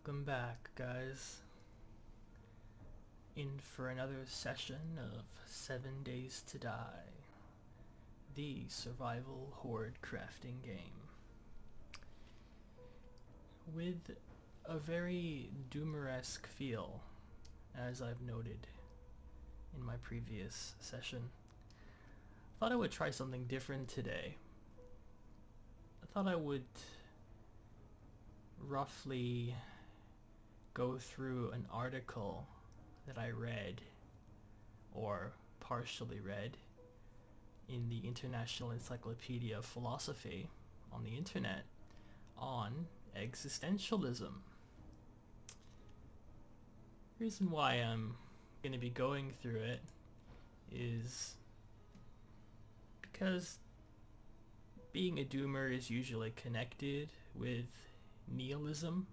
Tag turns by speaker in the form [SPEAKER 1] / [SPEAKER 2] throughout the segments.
[SPEAKER 1] Welcome back, guys. In for another session of 7 Days to Die, the survival horde crafting game. With a very Doomer-esque feel, as I've noted in my previous session. I thought I would try something different today. I thought I would roughly go through an article that I read, or partially read, in the International Encyclopedia of Philosophy on the internet on existentialism. The reason why I'm going to be going through it is because being a doomer is usually connected with nihilism,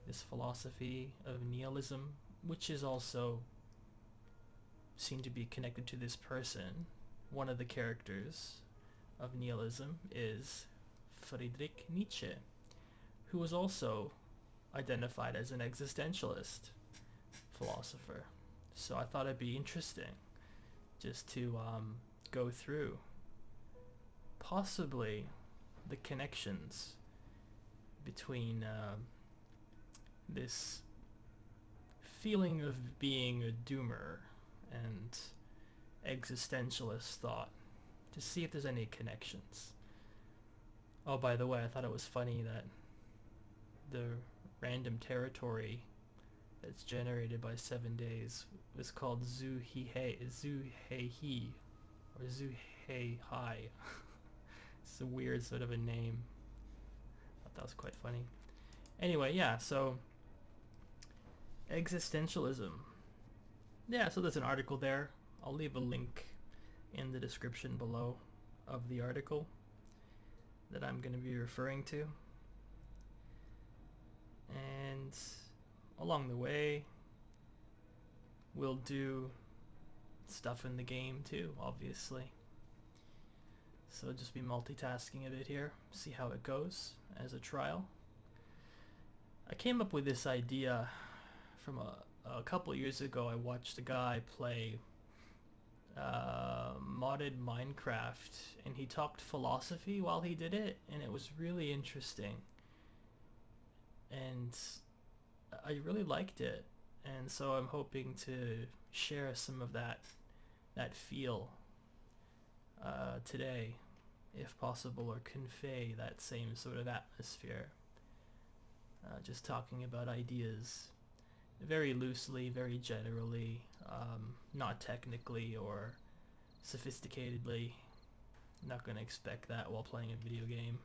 [SPEAKER 1] this philosophy of nihilism, which is also seen to be connected to this person. One of the characters of nihilism is Friedrich Nietzsche, who was also identified as an existentialist philosopher. So I thought it'd be interesting just to go through possibly the connections between this feeling of being a doomer and existentialist thought, to see if there's any connections. Oh, by the way, I thought it was funny that the random territory that's generated by 7 days was called Zuhei, or Zuhei. It's a weird sort of a name. I thought that was quite funny. Anyway, yeah, so existentialism. Yeah, so there's an article there. I'll leave a link in the description below of the article that I'm going to be referring to. And along the way, we'll do stuff in the game too, obviously. So just be multitasking a bit here, see how it goes as a trial. I came up with this idea from a couple years ago. I watched a guy play modded Minecraft, and he talked philosophy while he did it, and it was really interesting. And I really liked it, and so I'm hoping to share some of that feel today, if possible, or convey that same sort of atmosphere. Just talking about ideas very loosely, very generally, not technically or sophisticatedly. I'm not going to expect that while playing a video game.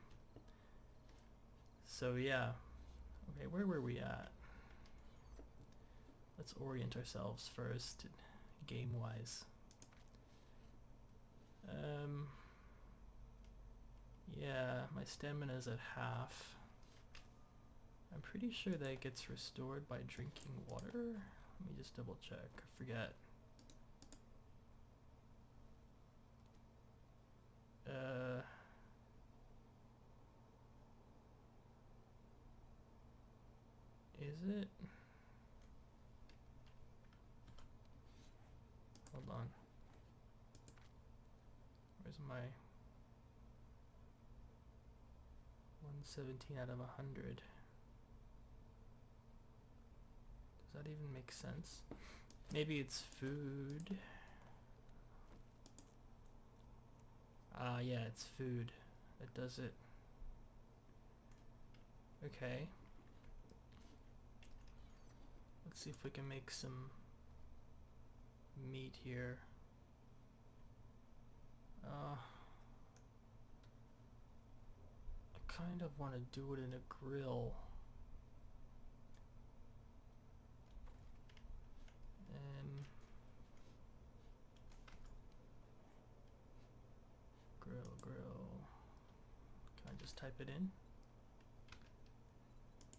[SPEAKER 1] So yeah, okay, where were we at? Let's orient ourselves first, game-wise. Yeah, my stamina's at half. I'm pretty sure that gets restored by drinking water. Let me just double check. I forget. Is it? Hold on. Where's my 117 out of 100? Does that even make sense? Maybe it's food. Yeah, it's food that does it. Okay. Let's see if we can make some meat here. I kind of want to do it in a grill. Grill. Can I just type it in?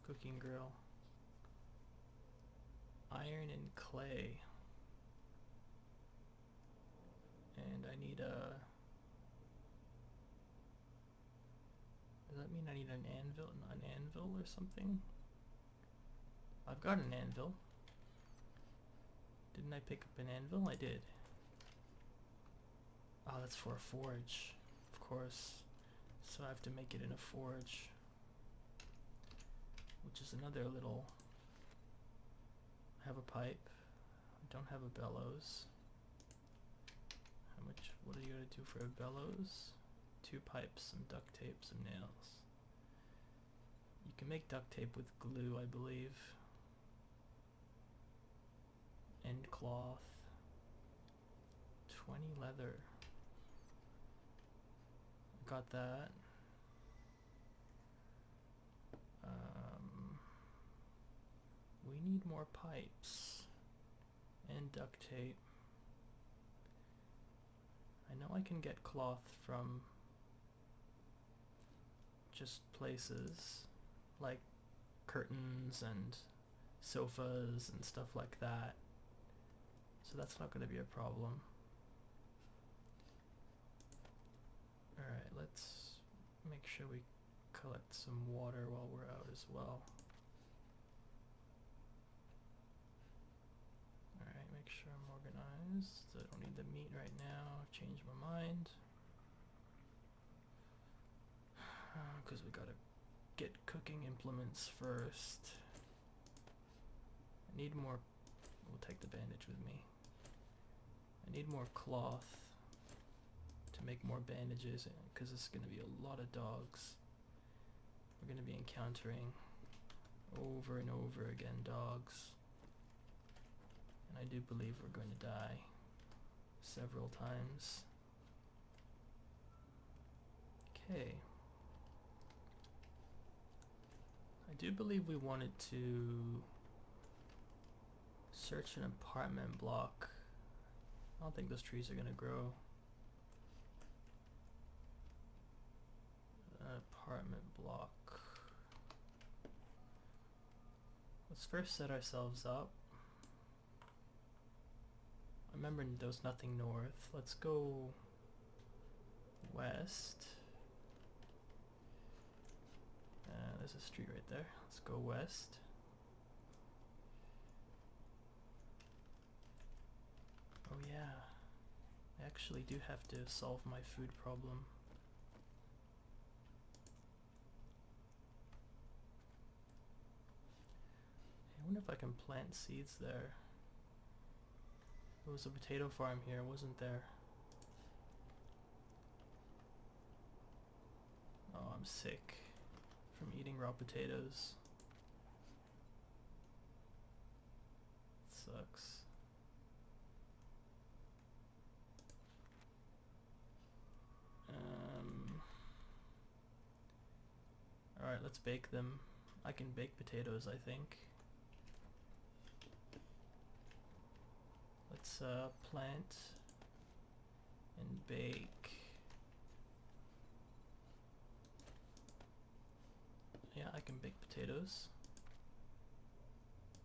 [SPEAKER 1] Cooking grill. Iron and clay. And I need a Does that mean I need an anvil or something? I've got an anvil. Didn't I pick up an anvil? I did. Oh, that's for a forge, of course. So I have to make it in a forge, which is another little... I have a pipe. I don't have a bellows. How much? What are you gonna do for a bellows? 2 pipes, some duct tape, some nails. You can make duct tape with glue, I believe. And cloth. 20 leather. Got that. We need more pipes and duct tape. I know I can get cloth from just places like curtains and sofas and stuff like that, so that's not going to be a problem. Alright, let's make sure we collect some water while we're out as well. Alright, make sure I'm organized. I don't need the meat right now. I've changed my mind. Because we gotta get cooking implements first. I need more... We'll take the bandage with me. I need more cloth to make more bandages, because it's going to be a lot of dogs. We're going to be encountering over and over again dogs. And I do believe we're going to die several times. Okay. I do believe we wanted to search an apartment block. I don't think those trees are going to grow. An apartment block. Let's first set ourselves up. I remember there was nothing north. Let's go west. There's a street right there. Let's go west. Oh yeah, I actually do have to solve my food problem. I wonder if I can plant seeds there. There was a potato farm here, wasn't there? Oh, I'm sick from eating raw potatoes. Sucks. Alright, let's bake them. I can bake potatoes, I think. Let's plant and bake. Yeah, I can bake potatoes.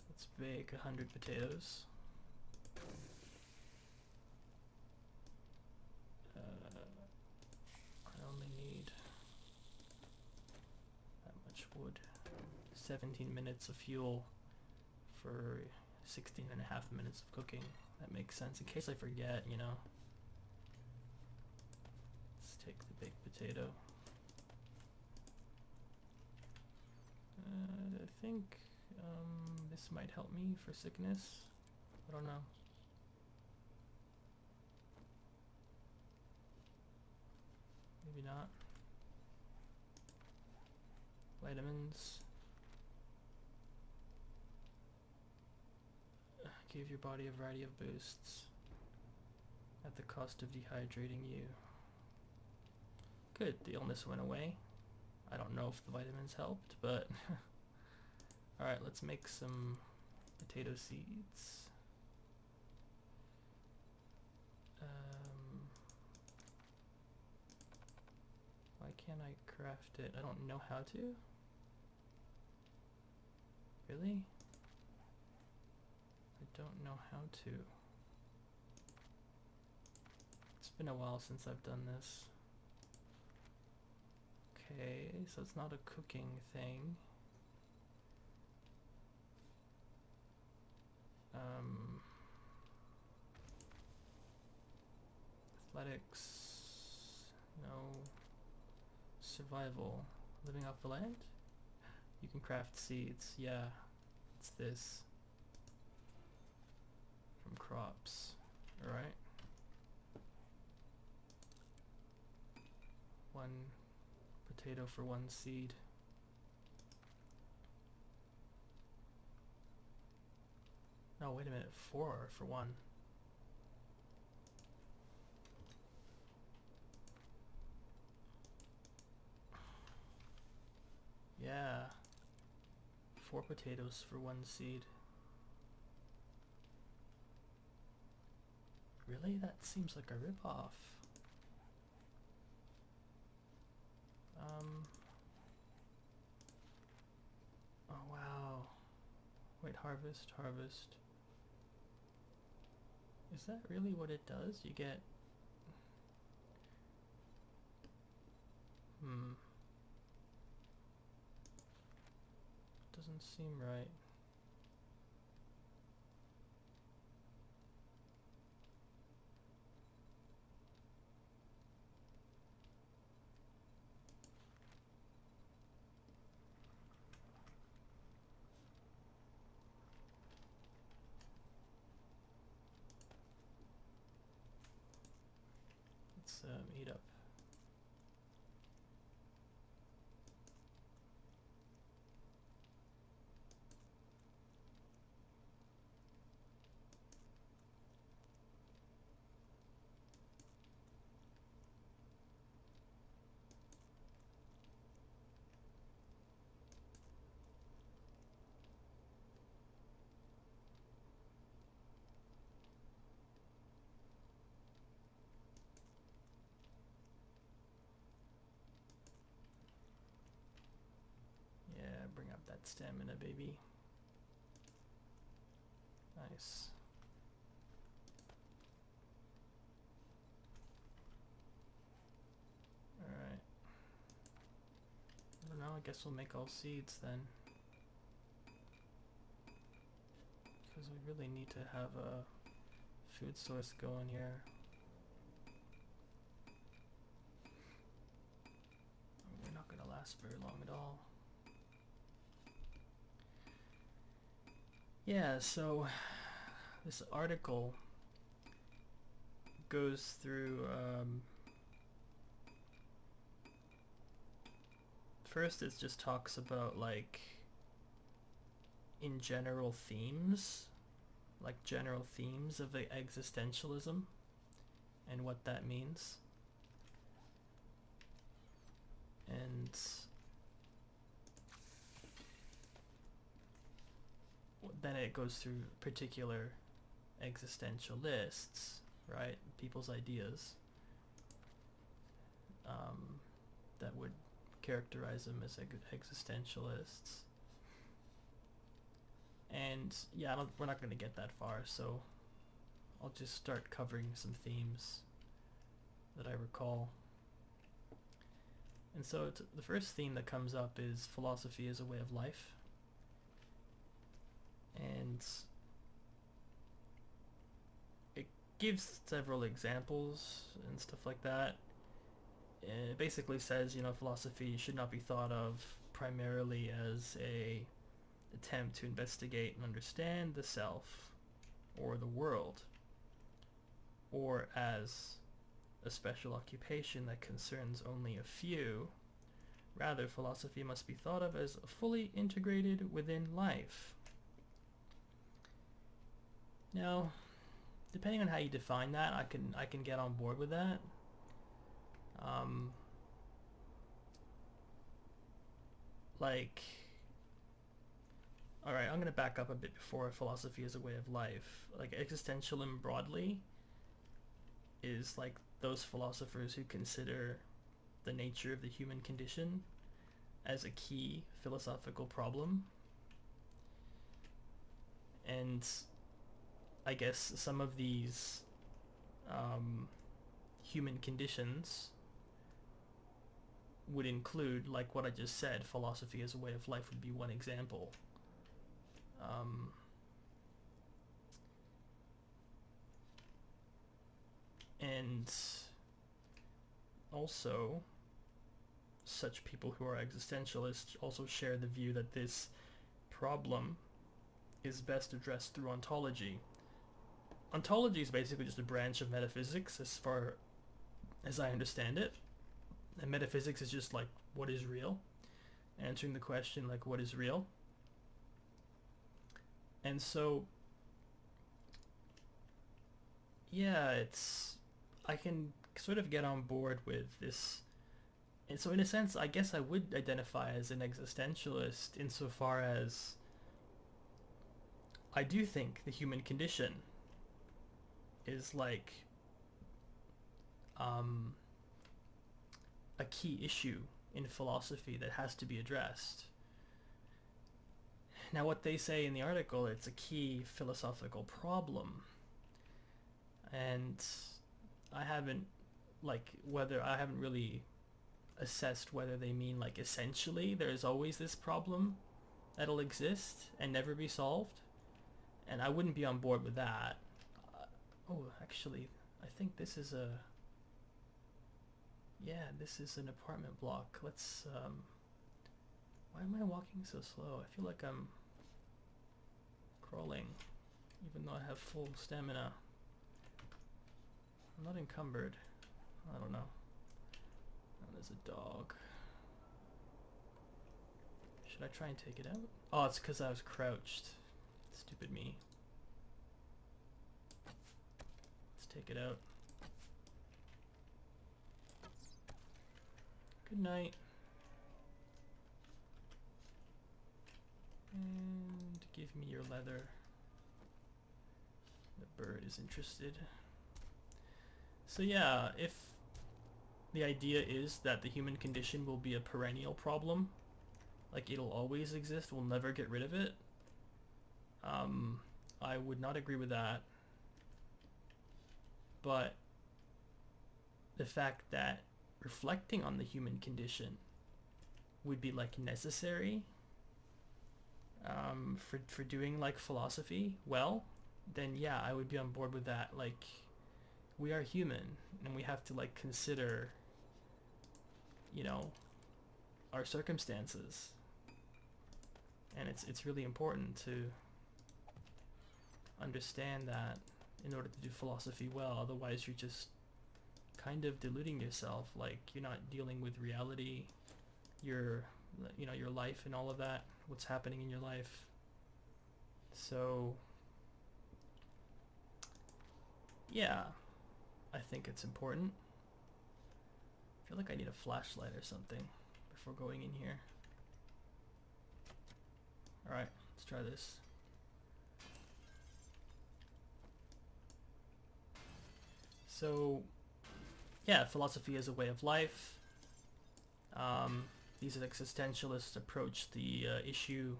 [SPEAKER 1] Let's bake 100 potatoes. I only need that much wood. 17 minutes of fuel for 16 and a half minutes of cooking. That makes sense in case I forget, you know. Let's take the baked potato. I think this might help me for sickness. I don't know. Maybe not. Vitamins. Give your body a variety of boosts at the cost of dehydrating you. Good, the illness went away. I don't know if the vitamins helped, but alright, let's make some potato seeds. Why can't I craft it? I don't know how to? Really? I don't know how to. It's been a while since I've done this. Okay, so it's not a cooking thing. Athletics, no. Survival, living off the land? You can craft seeds, yeah, it's this. From crops, alright. One potato for one seed. No, wait a minute, 4 for one. Yeah, 4 potatoes for one seed. Really? That seems like a ripoff. Oh wow. Wait, harvest. Is that really what it does? You get... Doesn't seem right. Let's eat up. Yeah, bring up that stamina, baby. Nice. Alright. I don't know, I guess we'll make all seeds then. Because we really need to have a food source going here. We're not gonna last very long at all. Yeah, so this article goes through, first it just talks about like in general themes, like general themes of existentialism and what that means. And then it goes through particular existentialists, right? People's ideas that would characterize them as existentialists. And yeah, we're not going to get that far, so I'll just start covering some themes that I recall. And so the first theme that comes up is philosophy as a way of life. And it gives several examples and stuff like that. It basically says, you know, philosophy should not be thought of primarily as a attempt to investigate and understand the self or the world, or as a special occupation that concerns only a few. Rather, philosophy must be thought of as fully integrated within life. Now, depending on how you define that, I can get on board with that. Like, alright, I'm going to back up a bit before philosophy as a way of life. Like, existentialism broadly is like those philosophers who consider the nature of the human condition as a key philosophical problem. And I guess some of these human conditions would include, like what I just said, philosophy as a way of life would be one example. And also, such people who are existentialists also share the view that this problem is best addressed through ontology. Ontology is basically just a branch of metaphysics as far as I understand it. And metaphysics is just like, what is real? Answering the question, like, what is real? And so, yeah, I can sort of get on board with this. And so in a sense, I guess I would identify as an existentialist insofar as I do think the human condition is like a key issue in philosophy that has to be addressed. Now, what they say in the article, it's a key philosophical problem. And I haven't really assessed whether they mean like essentially there's always this problem that'll exist and never be solved. And I wouldn't be on board with that. Actually, I think this is this is an apartment block. Let's, why am I walking so slow? I feel like I'm crawling, even though I have full stamina. I'm not encumbered. I don't know. Oh, there's a dog. Should I try and take it out? Oh, it's because I was crouched. Stupid me. Let's take it out. Good night. And give me your leather. The bird is interested. So yeah, if the idea is that the human condition will be a perennial problem, like it'll always exist, we'll never get rid of it, I would not agree with that. But the fact that reflecting on the human condition would be like necessary for doing like philosophy well, then yeah, I would be on board with that. Like, we are human and we have to like consider, you know, our circumstances, and it's really important to understand that in order to do philosophy well. Otherwise you're just kind of deluding yourself, like you're not dealing with reality, your life and all of that, what's happening in your life. So yeah, I think it's important. I feel like I need a flashlight or something before going in here. Alright, let's try this. So yeah, philosophy is a way of life. These existentialists approach the issue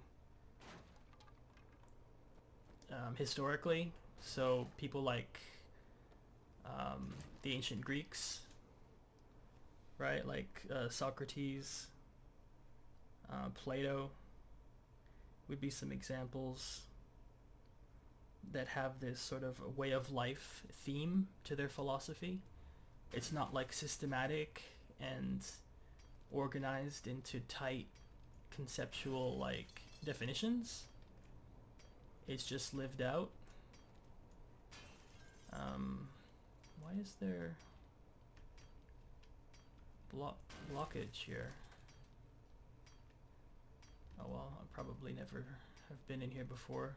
[SPEAKER 1] historically. So people like the ancient Greeks, right? Like Socrates, Plato would be some examples that have this sort of way of life theme to their philosophy. It's not like systematic and organized into tight conceptual like definitions. It's just lived out. Why is there blockage here? Oh well, I probably never have been in here before.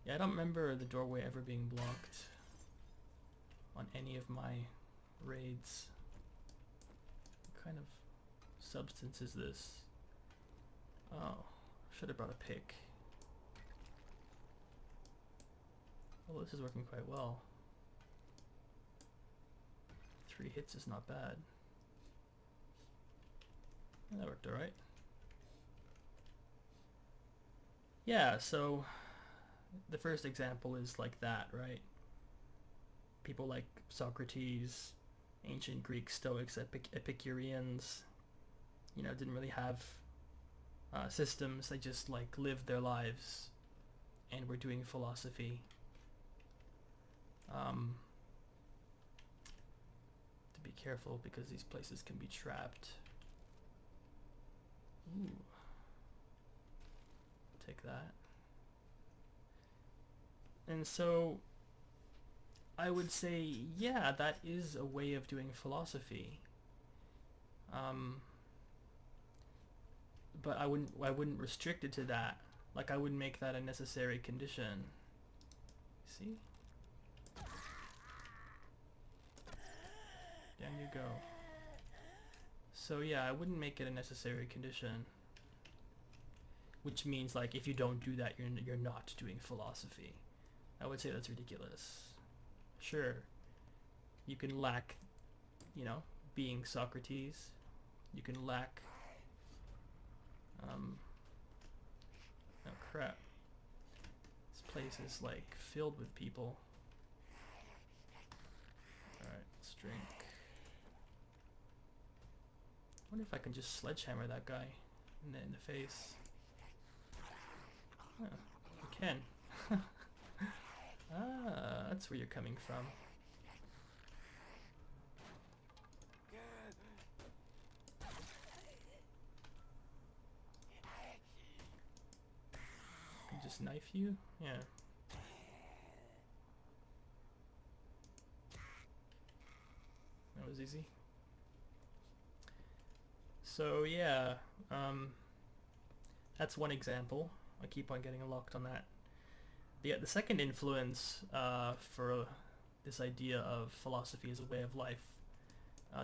[SPEAKER 1] Yeah, I don't remember the doorway ever being blocked on any of my raids. What kind of substance is this? Oh, should have brought a pick. Oh, this is working quite well. 3 hits is not bad. That worked alright. Yeah, so the first example is like that, right? People like Socrates, ancient Greek Stoics, Epicureans, you know, didn't really have systems. They just like lived their lives and were doing philosophy. To be careful because these places can be trapped. Ooh. Take that. And so I would say, yeah, that is a way of doing philosophy. But I wouldn't restrict it to that. Like, I wouldn't make that a necessary condition. See? Down you go. So yeah, I wouldn't make it a necessary condition. Which means, like, if you don't do that, you're not doing philosophy. I would say that's ridiculous. Sure, you can lack, you know, being Socrates. You can lack, oh crap. This place is, like, filled with people. Alright, let's drink. I wonder if I can just sledgehammer that guy in the face. Oh, I can. Ah, that's where you're coming from. I can just knife you? Yeah. That was easy. So yeah, that's one example. I keep on getting locked on that. The second influence for this idea of philosophy as a way of life,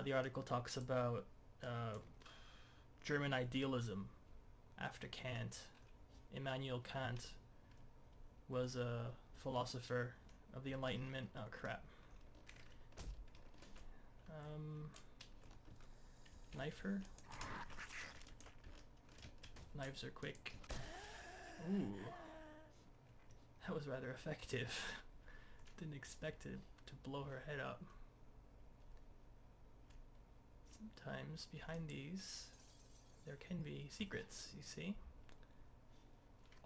[SPEAKER 1] the article talks about German idealism after Kant. Immanuel Kant was a philosopher of the Enlightenment. Oh crap. Knife her? Knives are quick. Ooh. That was rather effective. Didn't expect it to blow her head up. Sometimes behind these there can be secrets, you see?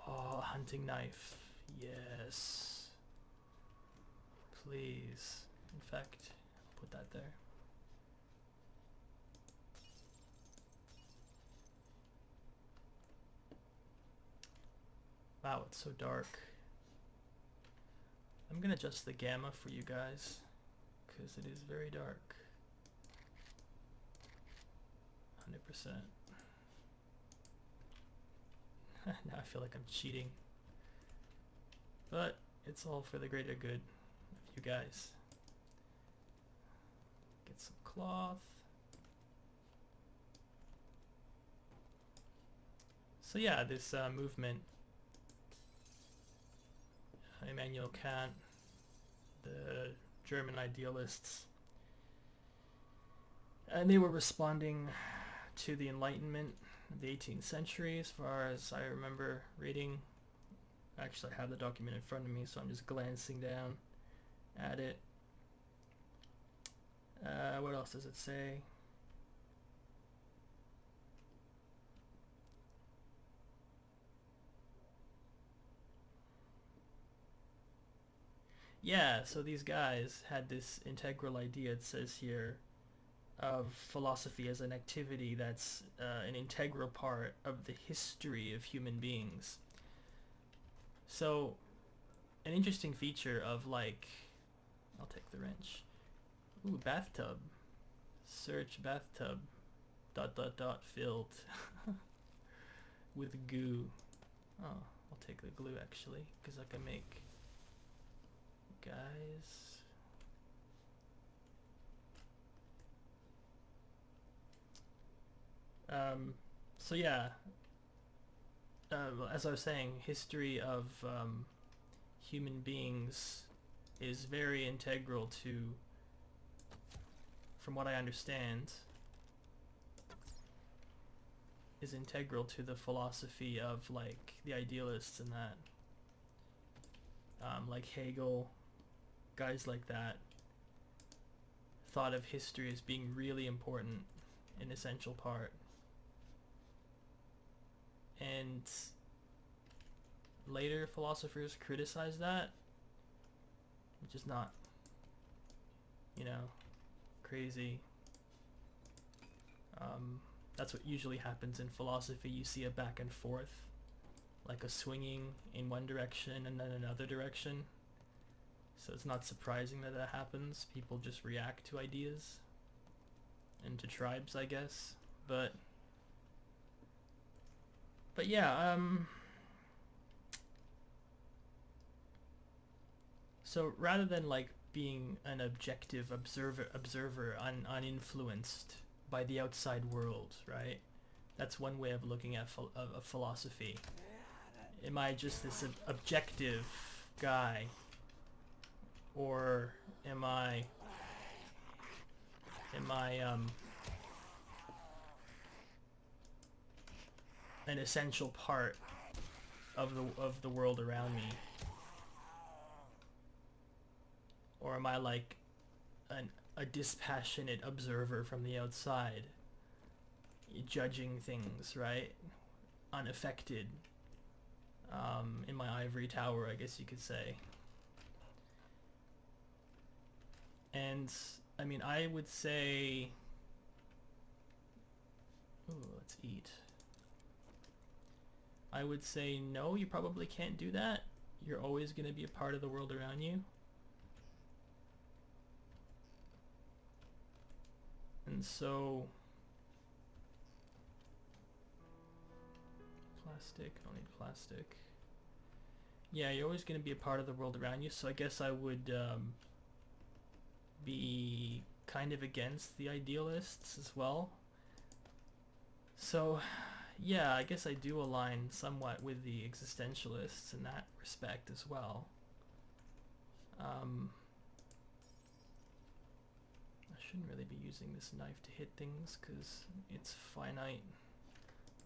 [SPEAKER 1] Oh, a hunting knife. Yes. Please. In fact, I'll put that there. Wow, it's so dark. I'm gonna adjust the gamma for you guys, because it is very dark. 100%. Now I feel like I'm cheating. But it's all for the greater good of you guys. Get some cloth. So yeah, this movement, Immanuel Kant, the German idealists, and they were responding to the Enlightenment of the 18th century, as far as I remember reading. Actually, I have the document in front of me, so I'm just glancing down at it. What else does it say? Yeah, so these guys had this integral idea, it says here, of philosophy as an activity that's an integral part of the history of human beings. So, an interesting feature of, like, I'll take the wrench. Ooh, bathtub. Search bathtub. ... filled with goo. Oh, I'll take the glue actually, because I can make guys. So yeah, as I was saying, history of human beings is very integral to, from what I understand, is integral to the philosophy of, like, the idealists and that. Like Hegel, guys like that, thought of history as being really important, an essential part. And later philosophers criticize that, which is not, you know, crazy. That's what usually happens in philosophy. You see a back and forth, like a swinging in one direction and then another direction. So it's not surprising that that happens. People just react to ideas and to tribes, I guess. But yeah, so rather than like being an objective observer uninfluenced by the outside world, right? That's one way of looking at philosophy. Am I just this objective guy, or am I an essential part of the world around me? Or am I like a dispassionate observer from the outside, judging things, right? Unaffected, in my ivory tower, I guess you could say. And I mean, I would say, ooh, let's eat. I would say no, you probably can't do that. You're always going to be a part of the world around you. And so, plastic, I don't need plastic. Yeah, you're always going to be a part of the world around you, so I guess I would be kind of against the idealists as well. So, yeah, I guess I do align somewhat with the existentialists in that respect as well. I shouldn't really be using this knife to hit things because it's finite.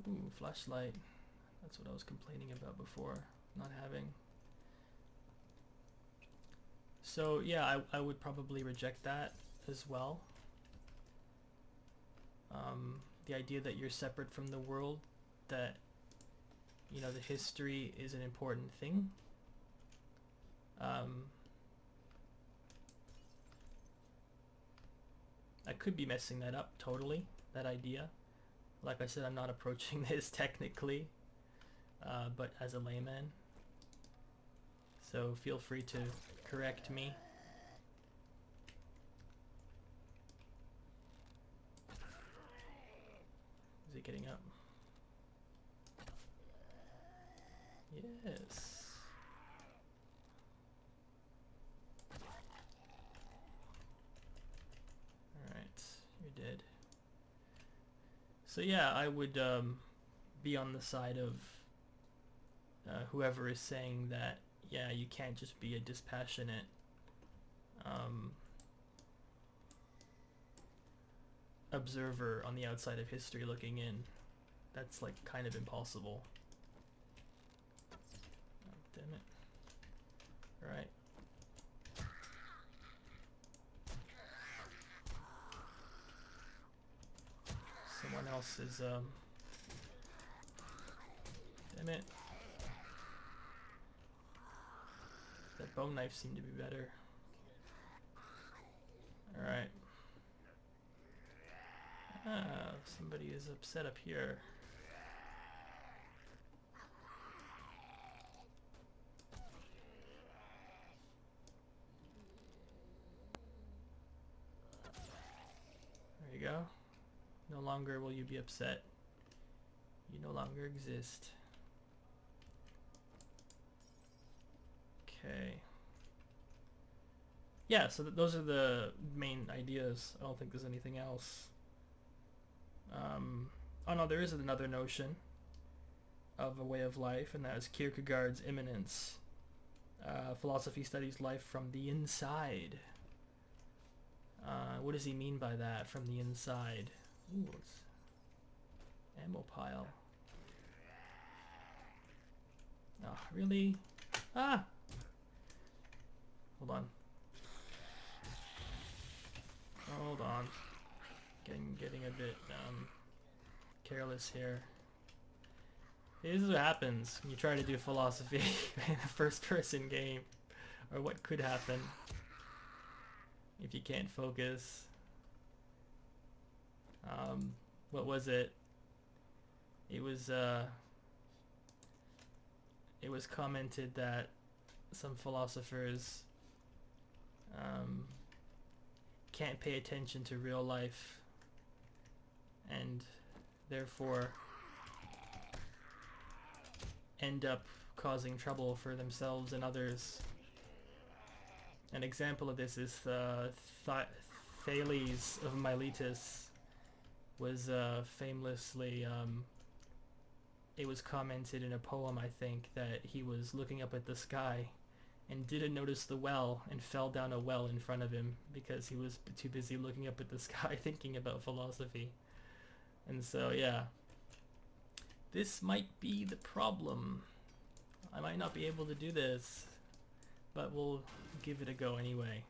[SPEAKER 1] Ooh, flashlight. That's what I was complaining about before, not having. So yeah, I would probably reject that as well. The idea that you're separate from the world, that, you know, the history is an important thing. I could be messing that up totally, that idea. Like I said, I'm not approaching this technically, but as a layman. So feel free to correct me. Is it getting up? Yes. Alright, you're dead. So yeah, I would be on the side of whoever is saying that, yeah, you can't just be a dispassionate observer on the outside of history looking in. That's like kind of impossible. Oh, damn it. Alright. Someone else is damn it. That bone knife seemed to be better. Alright. Ah, somebody is upset up here. There you go. No longer will you be upset. You no longer exist. Okay. Yeah, so those are the main ideas. I don't think there's anything else. Oh no, there is another notion of a way of life, and that is Kierkegaard's immanence. Philosophy studies life from the inside. What does he mean by that, from the inside? Ooh, it's ammo pile. Oh, really? Ah! Hold on. Hold on. Getting a bit careless here. This is what happens when you try to do philosophy in a first-person game, or what could happen if you can't focus. What was it? It was commented that some philosophers can't pay attention to real life and therefore end up causing trouble for themselves and others. An example of this is Thales of Miletus was famously, it was commented in a poem, I think, that he was looking up at the sky and didn't notice the well and fell down a well in front of him because he was too busy looking up at the sky thinking about philosophy. And so, yeah, this might be the problem. I might not be able to do this, but we'll give it a go anyway.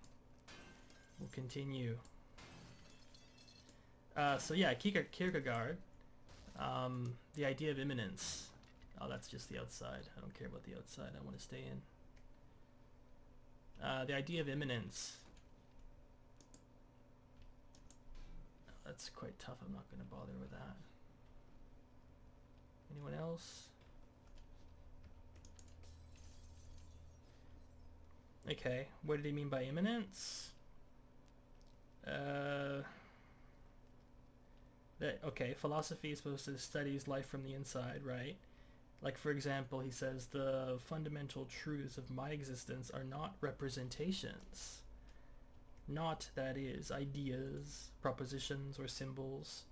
[SPEAKER 1] We'll continue. So yeah, Kierkegaard, the idea of immanence. Oh, that's just the outside. I don't care about the outside. I want to stay in. The idea of immanence. That's quite tough. I'm not going to bother with that. Anyone else? Okay, what did he mean by immanence? Okay, philosophy is supposed to study life from the inside, right? Like, for example, he says, the fundamental truths of my existence are not representations. Not, that is, ideas, propositions, or symbols,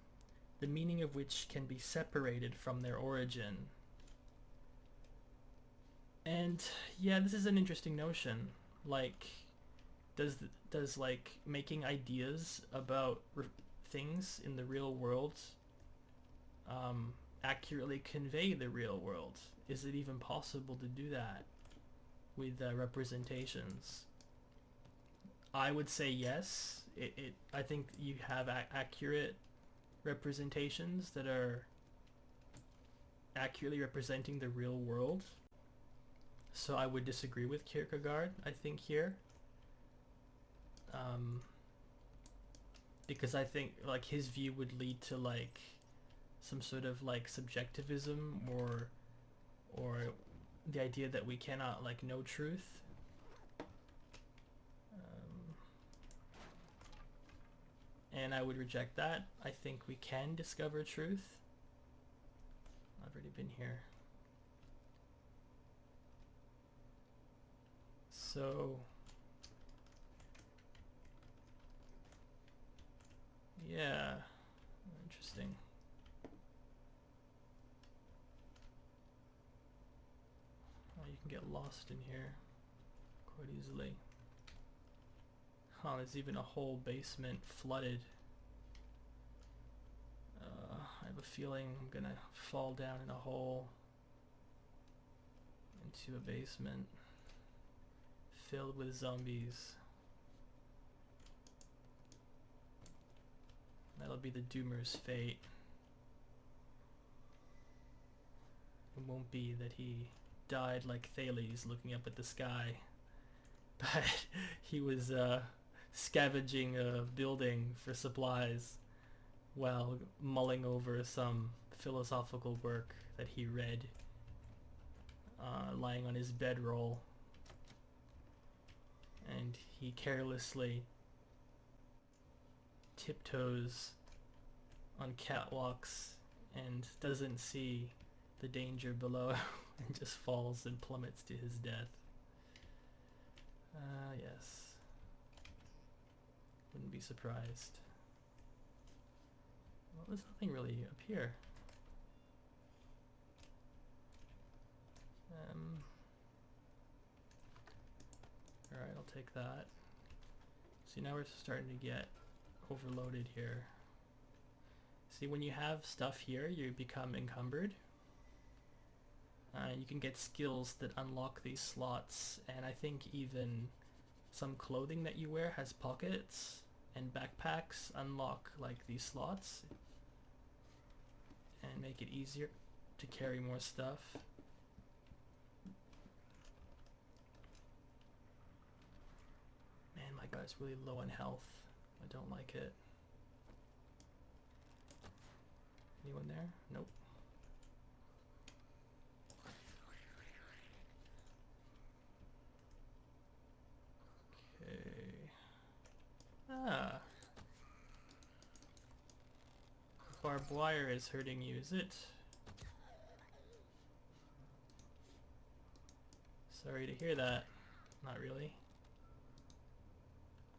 [SPEAKER 1] the meaning of which can be separated from their origin. And, yeah, this is an interesting notion. Like, does like, making ideas about things in the real world accurately convey the real world? Is it even possible to do that with representations? I would say yes. I think you have accurate representations that are accurately representing the real world. So I would disagree with Kierkegaard, I think, here. Because I think like his view would lead to like some sort of like subjectivism or the idea that we cannot like know truth. And I would reject that. I think we can discover truth. I've already been here. So yeah, interesting. Oh, you can get lost in here quite easily. Oh, there's even a whole basement flooded. I have a feeling I'm gonna fall down in a hole into a basement filled with zombies. That'll be the doomer's fate. It won't be that he died like Thales looking up at the sky, but he was scavenging a building for supplies while mulling over some philosophical work that he read, lying on his bedroll. And he carelessly tiptoes on catwalks and doesn't see the danger below and just falls and plummets to his death. Yes. Wouldn't be surprised. Well, there's nothing really up here. Alright, I'll take that. See, now we're starting to get overloaded here. See, when you have stuff here, you become encumbered. You can get skills that unlock these slots, and I think even some clothing that you wear has pockets, and backpacks unlock like these slots and make it easier to carry more stuff. Man, my guy's really low on health. I don't like it. Anyone there? Nope. Okay. Ah. Barbed wire is hurting you, is it? Sorry to hear that. Not really.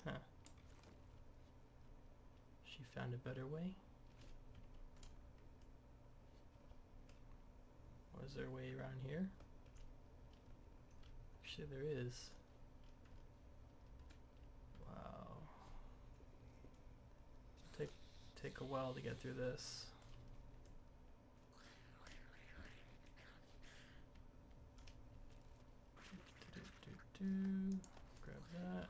[SPEAKER 1] Huh. She found a better way? Was there a way around here? Actually, there is. Wow. Take a while to get through this. Grab that.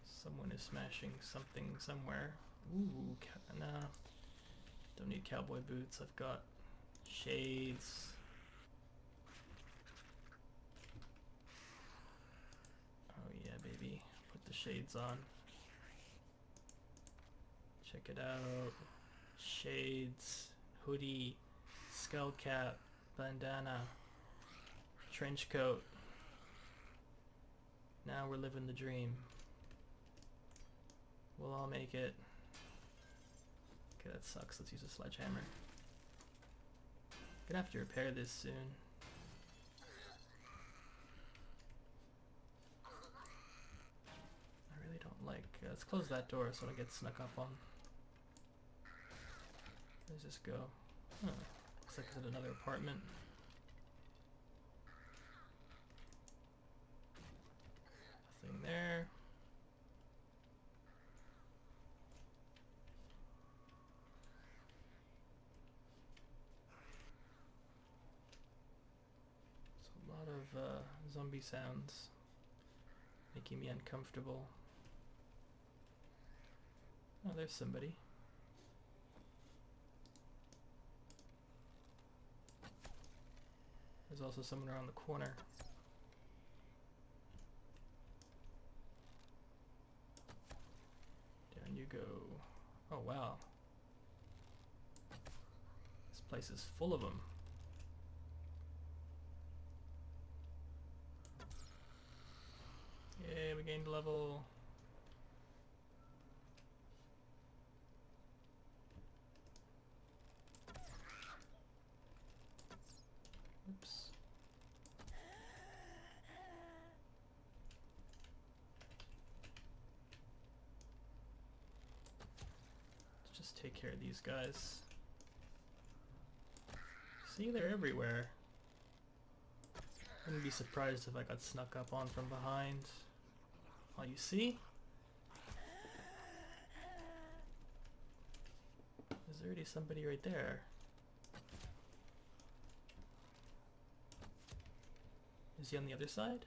[SPEAKER 1] Someone is smashing something somewhere. Ooh, nah. Don't need cowboy boots. I've got shades. Oh yeah, baby. Put the shades on. Check it out. Shades, hoodie, skull cap, bandana, trench coat. Now we're living the dream. We'll all make it. Okay, that sucks. Let's use a sledgehammer. Gonna have to repair this soon. I really don't like... let's close that door so I don't get snuck up on. Where does this go? Huh. Looks like it's in another apartment. Nothing there. There's a lot of zombie sounds making me uncomfortable. Oh, there's somebody. There's also someone around the corner. Down you go. Oh wow. This place is full of them. Yay, we gained a level. Oops. Let's just take care of these guys. See, they're everywhere. Wouldn't be surprised if I got snuck up on from behind. Oh, you see? There's already somebody right there. Is he on the other side?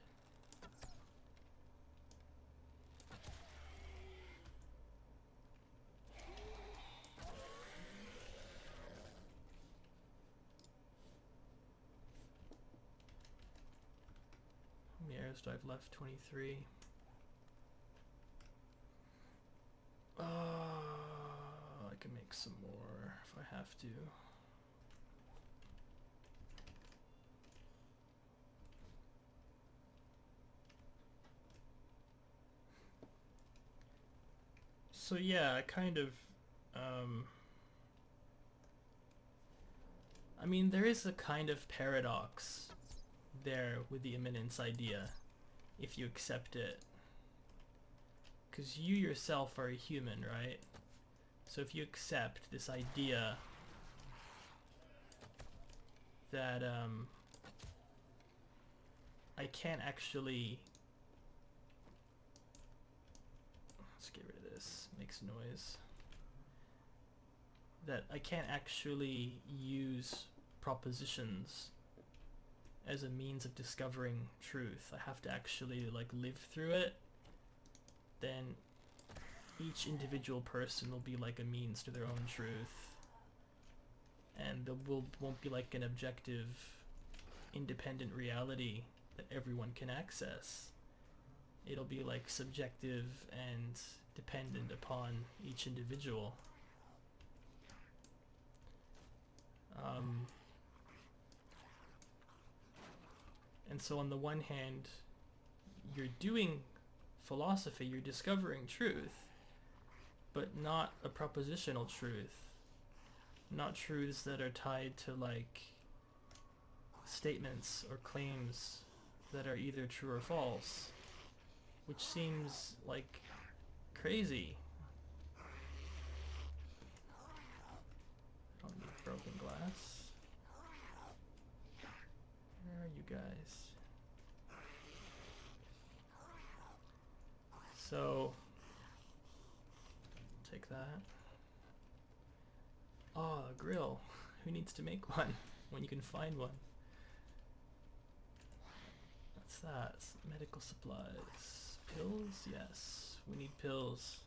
[SPEAKER 1] How many arrows do I have left? 23. Oh, I can make some more if I have to. So yeah, kind of, I mean, there is a kind of paradox there with the imminence idea, if you accept it. Because you yourself are a human, right? So if you accept this idea that I can't actually... Let's get rid of this, makes noise. That I can't actually use propositions as a means of discovering truth. I have to actually like live through it. Then each individual person will be like a means to their own truth, and there won't be like an objective, independent reality that everyone can access. It'll be like subjective and dependent upon each individual. And so on the one hand, you're doing philosophy, you're discovering truth, but not a propositional truth. Not truths that are tied to like statements or claims that are either true or false, which seems like crazy. I don't need broken glass. Where are you guys? So, take that. Oh, a grill. Who needs to make one when you can find one? What's that? Medical supplies. Pills? Yes, we need pills.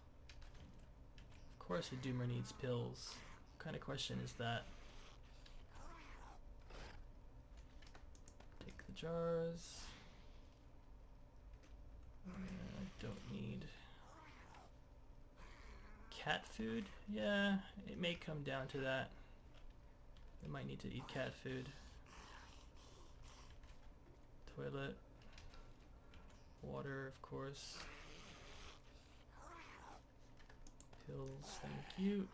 [SPEAKER 1] Of course a doomer needs pills. What kind of question is that? Take the jars. I don't need cat food. Yeah, it may come down to that. I might need to eat cat food. Toilet. Water, of course. Pills, thank you.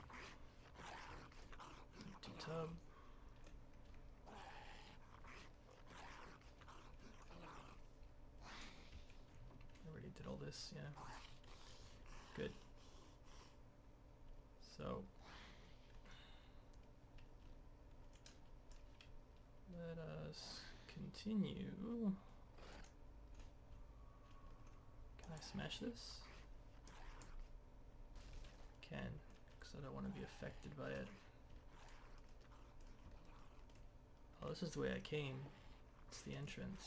[SPEAKER 1] Empty tub. I already did all this, yeah. Good. So, let us continue. Can I smash this? Can, because I don't want to be affected by it. Oh, this is the way I came. It's the entrance.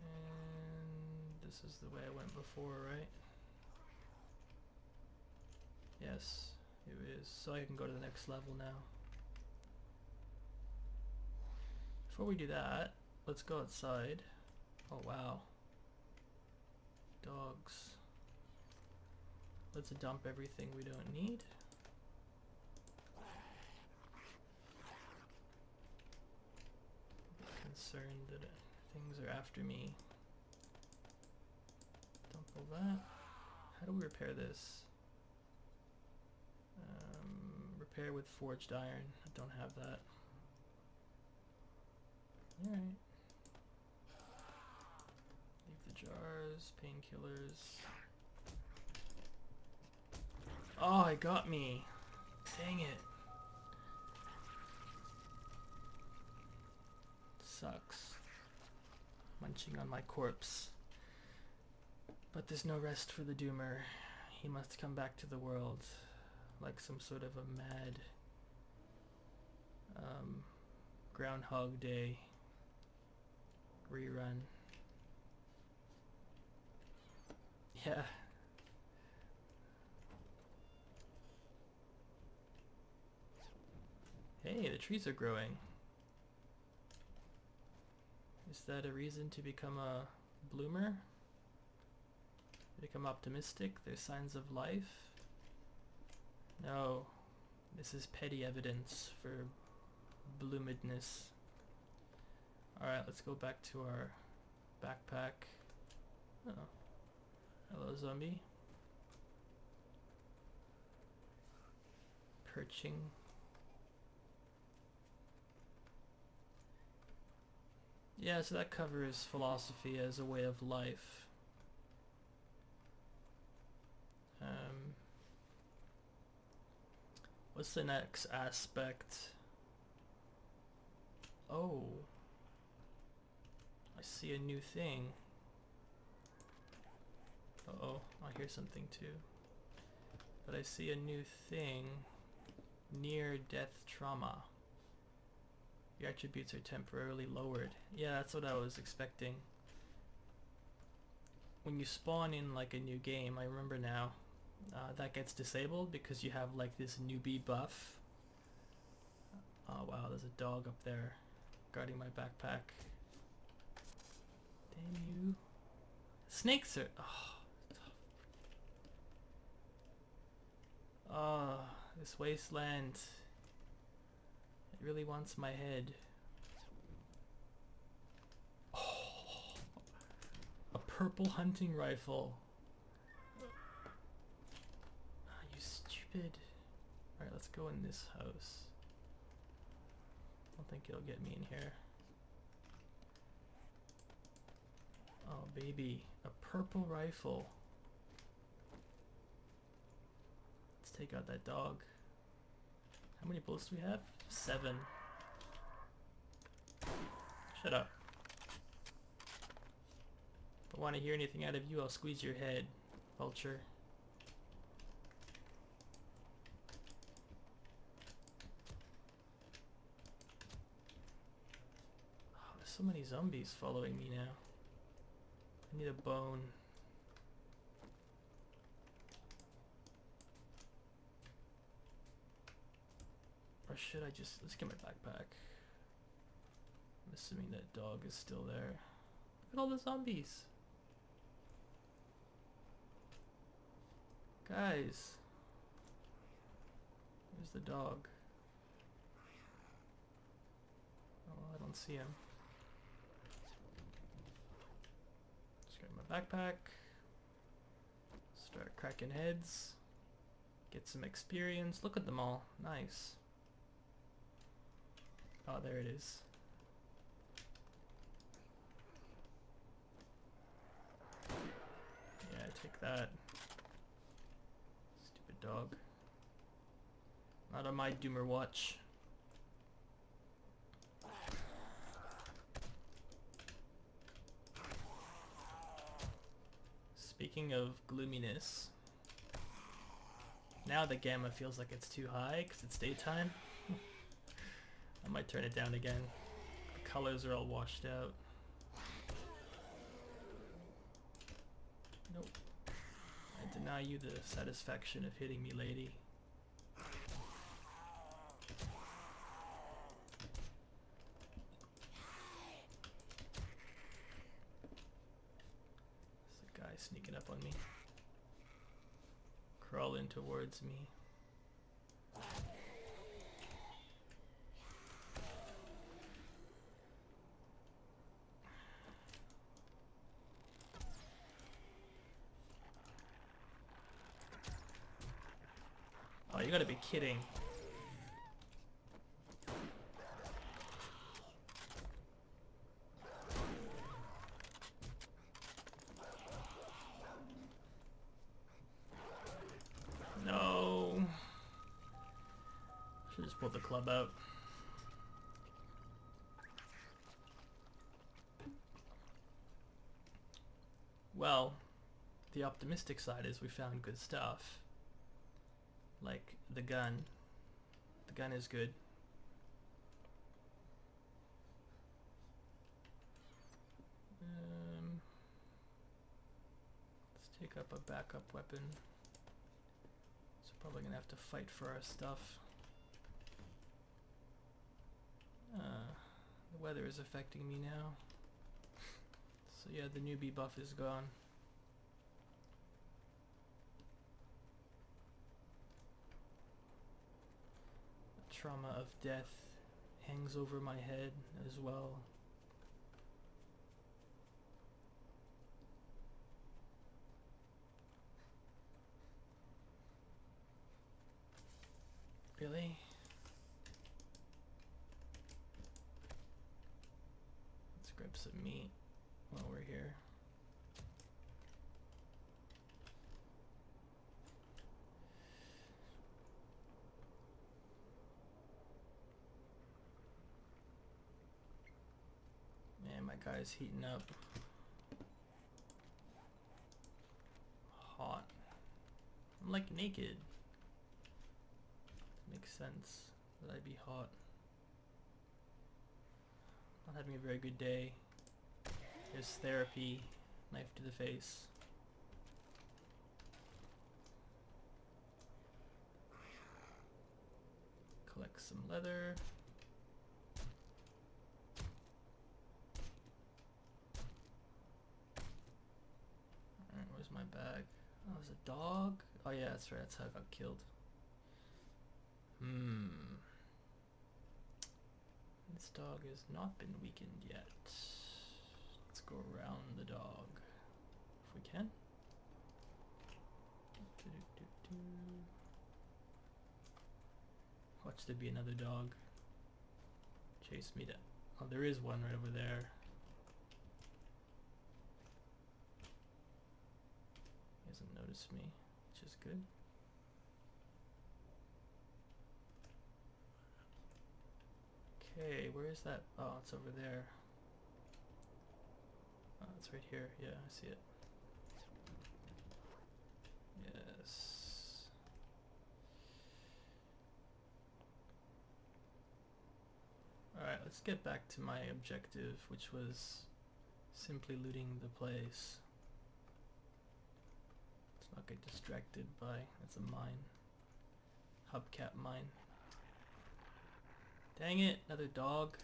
[SPEAKER 1] And this is the way I went before, right? Yes, it is. So I can go to the next level now. Before we do that, let's go outside. Oh wow. Dogs. Let's dump everything we don't need. I'm concerned that things are after me. Dump all that. How do we repair this? Repair with forged iron. I don't have that. Alright. Leave the jars, painkillers. Oh, it got me. Dang it. Sucks. Munching on my corpse. But there's no rest for the doomer. He must come back to the world like some sort of a mad Groundhog Day rerun. Yeah. Hey, the trees are growing. Is that a reason to become a bloomer? Become optimistic? There's signs of life? No. This is petty evidence for bloomedness. Alright, let's go back to our backpack. Oh. Hello, zombie. Perching. Yeah, so that covers philosophy as a way of life. What's the next aspect? Oh. I see a new thing. Uh-oh, I hear something too. But I see a new thing. Near-death trauma. Your attributes are temporarily lowered. Yeah, that's what I was expecting. when you spawn in like a new game, I remember now, that gets disabled because you have like this newbie buff. Oh wow, there's a dog up there guarding my backpack. Damn you. Snakes are... Oh, this wasteland. It really wants my head. Oh, a purple hunting rifle. Ah, you stupid. Alright, let's go in this house. I don't think it'll get me in here. Oh baby, a purple rifle. Let's take out that dog. How many bullets do we have? 7. Shut up. If I want to hear anything out of you, I'll squeeze your head, vulture. Oh, there's so many zombies following me now. I need a bone. Or should I just... let's get my backpack. I'm assuming that dog is still there. Look at all the zombies. Guys. Where's the dog? Oh, I don't see him. Just grab my backpack. Start cracking heads. Get some experience. Look at them all. Nice. Oh, there it is. Yeah, take that. Stupid dog. Not on my doomer watch. Speaking of gloominess, now the gamma feels like it's too high because it's daytime. I might turn it down again. The colors are all washed out. Nope. I deny you the satisfaction of hitting me, lady. There's a guy sneaking up on me. Crawling towards me. Oh, you gotta be kidding. No. Should just pull the club out. Well, the optimistic side is we found good stuff. Like the gun. The gun is good. Let's take up a backup weapon. So probably gonna have to fight for our stuff. The weather is affecting me now. So yeah, the newbie buff is gone. The trauma of death hangs over my head as well. Really? Let's grab some meat while we're here. Man, my guy's heating up. Hot. I'm like naked. Makes sense that I'd be hot. Not having a very good day. There's therapy. Knife to the face. collect some leather. Alright, where's my bag? Oh, there's a dog? Oh yeah, that's right, that's how I got killed. This dog has not been weakened yet. Let's go around the dog if we can. Watch there be another dog. Chase me down. Oh, there is one right over there. He hasn't noticed me, which is good. Okay, where is that? Oh, it's over there. Oh, it's right here. Yeah, I see it. Yes. Alright, let's get back to my objective, which was simply looting the place. Let's not get distracted by, it's a mine. Hubcap mine. Dang it, another dog.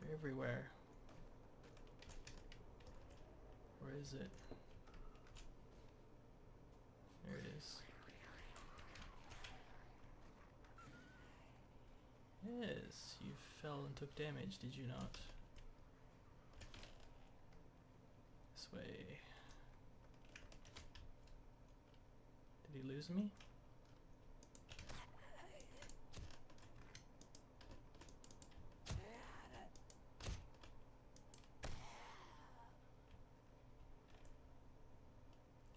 [SPEAKER 1] They're everywhere. Where is it? There it is. Yes, you fell and took damage, did you not? This way. Did he lose me?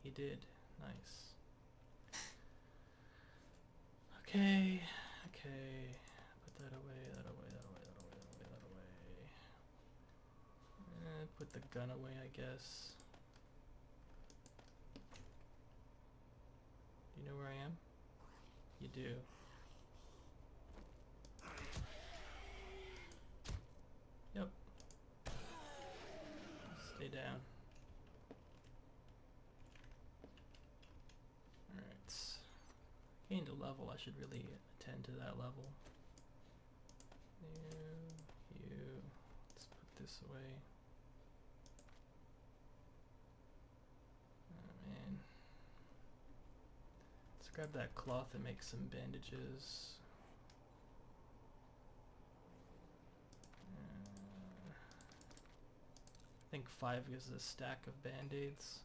[SPEAKER 1] He did. Nice. Okay, okay. Put that away, that away, that away, that away, that away, that away. Put the gun away, I guess. Do you know where I am? You do. Yep. Stay down. Gained a level, I should really attend to that level. You. Let's put this away. Oh man. Let's grab that cloth and make some bandages. I think 5 is a stack of band-aids.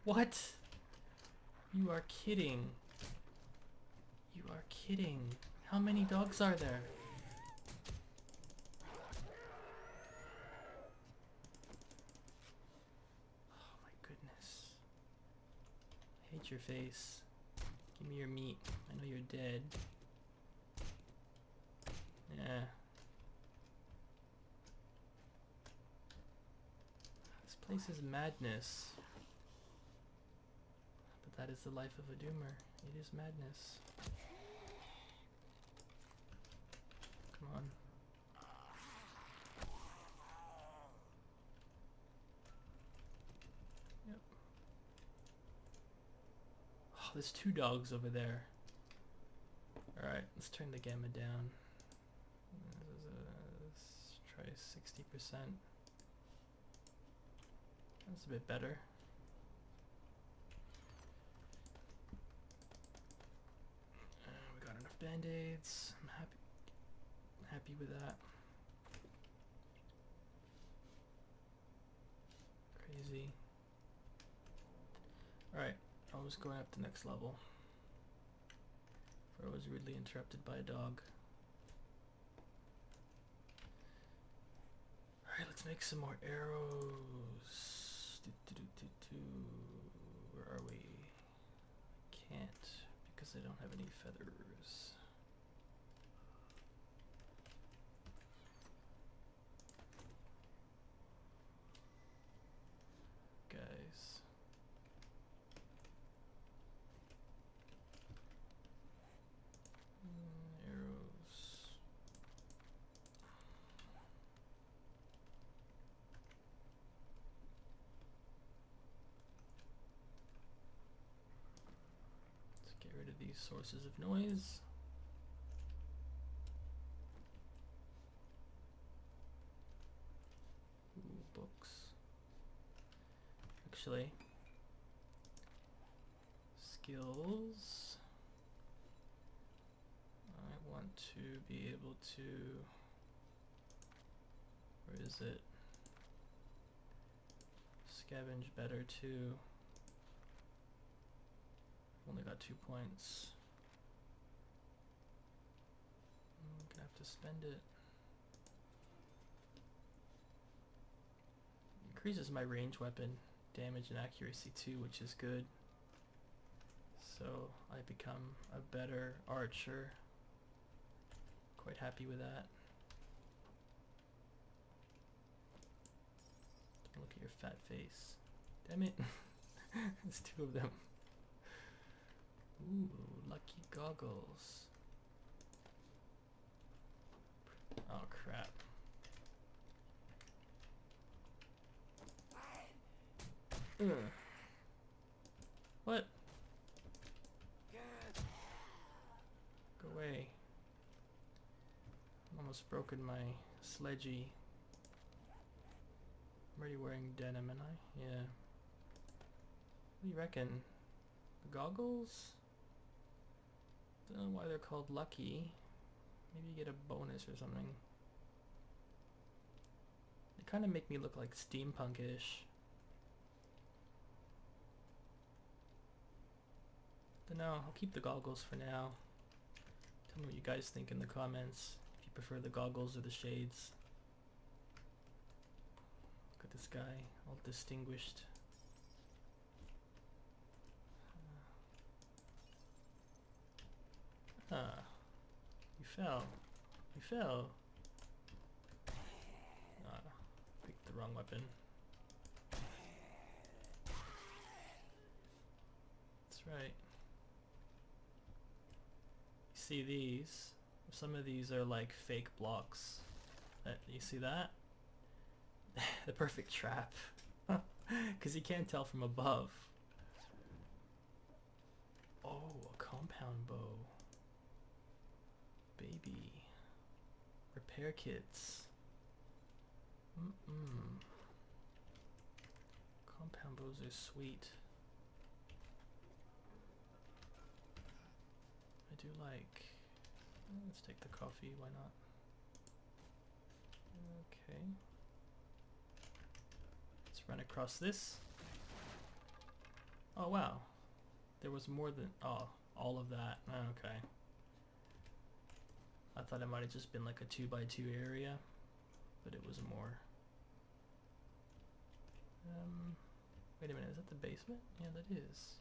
[SPEAKER 1] What? You are kidding. You are kidding. How many dogs are there? Oh my goodness. I hate your face. Give me your meat. I know you're dead. Yeah. This place is madness. But that is the life of a doomer. It is madness. Come on. Yep. Oh, there's 2 dogs over there. Alright, let's turn the gamma down. Let's try 60%. That's a bit better. We got enough band-aids. I'm happy with that. Crazy. Alright, I was going up to next level. Before I was rudely interrupted by a dog. Alright, let's make some more arrows. Where are we? I can't because I don't have any feathers. Guys. Arrows. Let's Get rid of these sources of noise. Ooh, books. Actually, skills. I want to be able to, where is it? Scavenge better too. Only got 2 points. I'm gonna have to spend it. Increases my range weapon damage and accuracy too, which is good. So I become a better archer. Quite happy with that. Don't look at your fat face. Damn it. There's 2 of them. Ooh, lucky goggles. Oh crap. Ugh. What? Go away. I'm almost broken my sledgy. I'm already wearing denim, am I? Yeah. What do you reckon? The goggles? Don't know why they're called lucky. Maybe you get a bonus or something. They kind of make me look like steampunk-ish. Don't know, I'll keep the goggles for now. Tell me what you guys think in the comments. If you prefer the goggles or the shades. Look at this guy, all distinguished. Ah, you fell. You fell. Ah, picked the wrong weapon. That's right. You see these? Some of these are like fake blocks. You see that? The perfect trap. Because you can't tell from above. Oh, a compound bow. Baby. Repair kits. Compound bows are sweet. I do like... Let's take the coffee, why not? Okay. Let's run across this. Oh wow. There was more than... Oh, all of that. Okay. I thought it might have just been like a 2x2 area, but it was more. Wait a minute, is that the basement? Yeah, that is.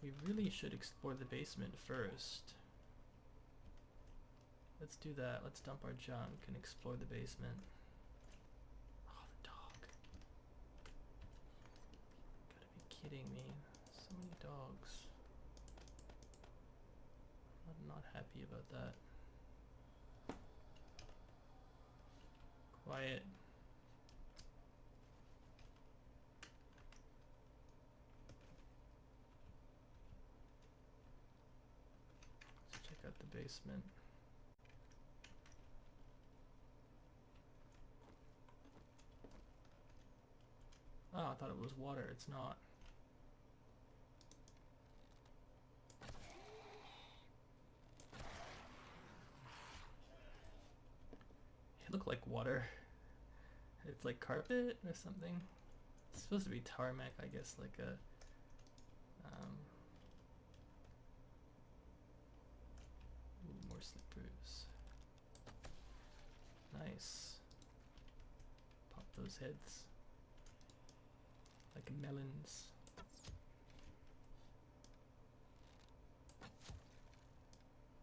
[SPEAKER 1] We really should explore the basement first. Let's do that. Let's dump our junk and explore the basement. Oh, the dog. Gotta be kidding me. So many dogs. I'm not happy about that. Quiet. Let's check out the basement. Oh, I thought it was water. It's not. It looked like water. It's like carpet or something. It's supposed to be tarmac, I guess, like a ooh, more slippers. Nice. Pop those heads like melons.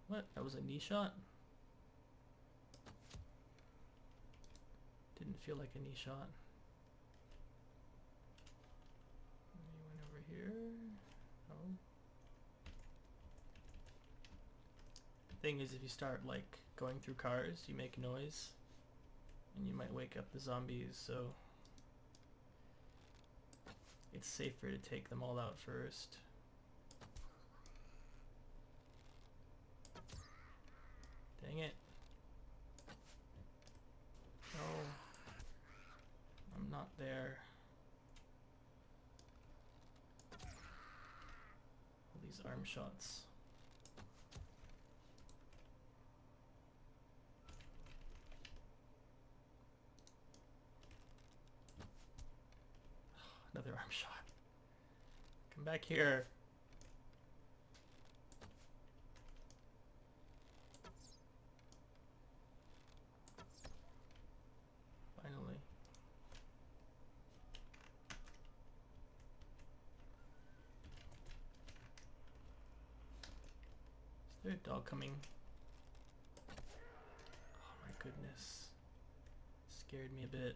[SPEAKER 1] What? That was a knee shot? Didn't feel like a knee shot. Anyone over here? No. The thing is, if you start like going through cars, you make noise and you might wake up the zombies, so it's safer to take them all out first. there. All these arm shots. Another arm shot. Come back here. Finally. Is there a dog coming? Oh my goodness. Scared me a bit.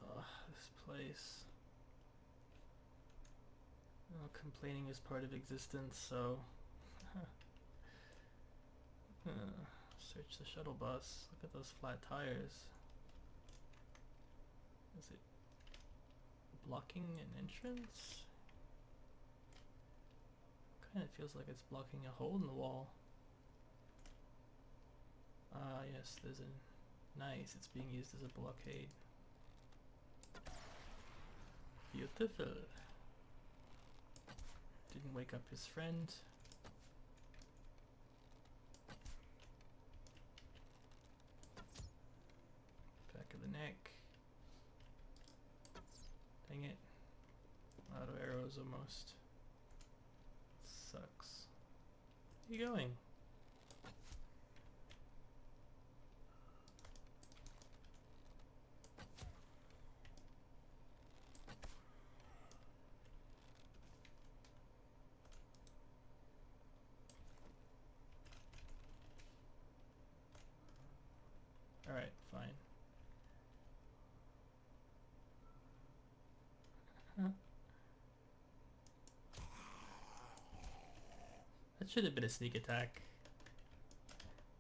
[SPEAKER 1] Oh, this place. Oh, complaining is part of existence, so... Search the shuttle bus. Look at those flat tires. Is it blocking an entrance? Kind of feels like it's blocking a hole in the wall. Ah, yes, there's a... Nice, it's being used as a blockade. Beautiful. Didn't wake up his friend. Back of the neck. Dang it. Out of arrows almost. Sucks. Where are you going? Alright, fine. Huh. That should have been a sneak attack.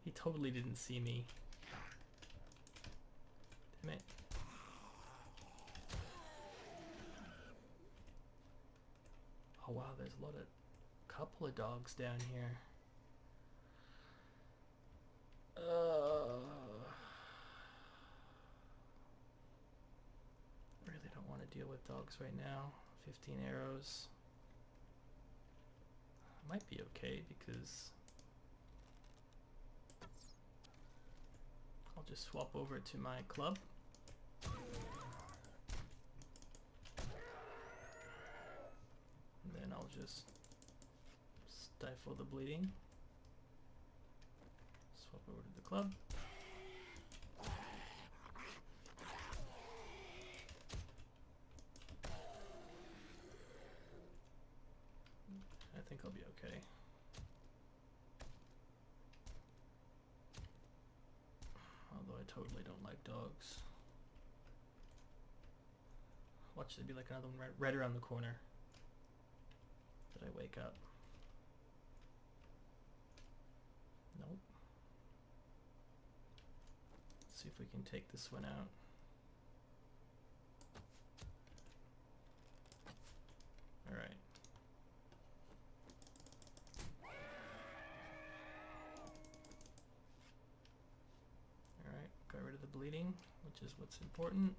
[SPEAKER 1] He totally didn't see me. Damn it. Oh wow, there's a lot of... couple of dogs down here. Really don't want to deal with dogs right now. 15 arrows. Might be okay because I'll just swap over to my club. And then I'll just stifle the bleeding. Swap over to the club. I think I'll be okay. Although I totally don't like dogs. Watch there be like another one right around the corner. Did I wake up? Nope. Let's see if we can take this one out. Alright. Alright, got rid of the bleeding, which is what's important.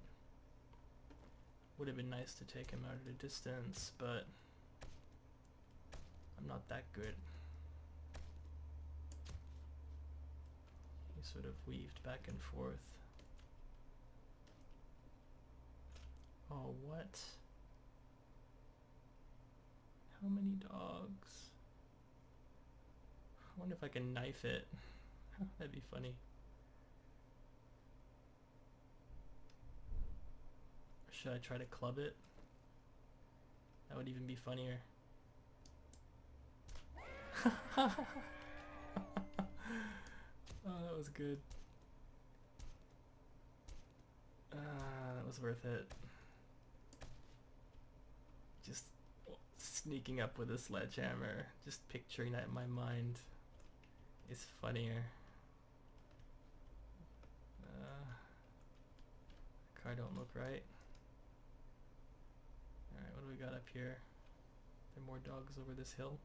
[SPEAKER 1] Would have been nice to take him out at a distance, but I'm not that good. He sort of weaved back and forth. Oh, what? How many dogs? I wonder if I can knife it. That'd be funny. Or should I try to club it? That would even be funnier. Oh, that was good. That was worth it. Just sneaking up with a sledgehammer, just picturing that in my mind is funnier. Car don't look right. Alright, what do we got up here? Are there more dogs over this hill?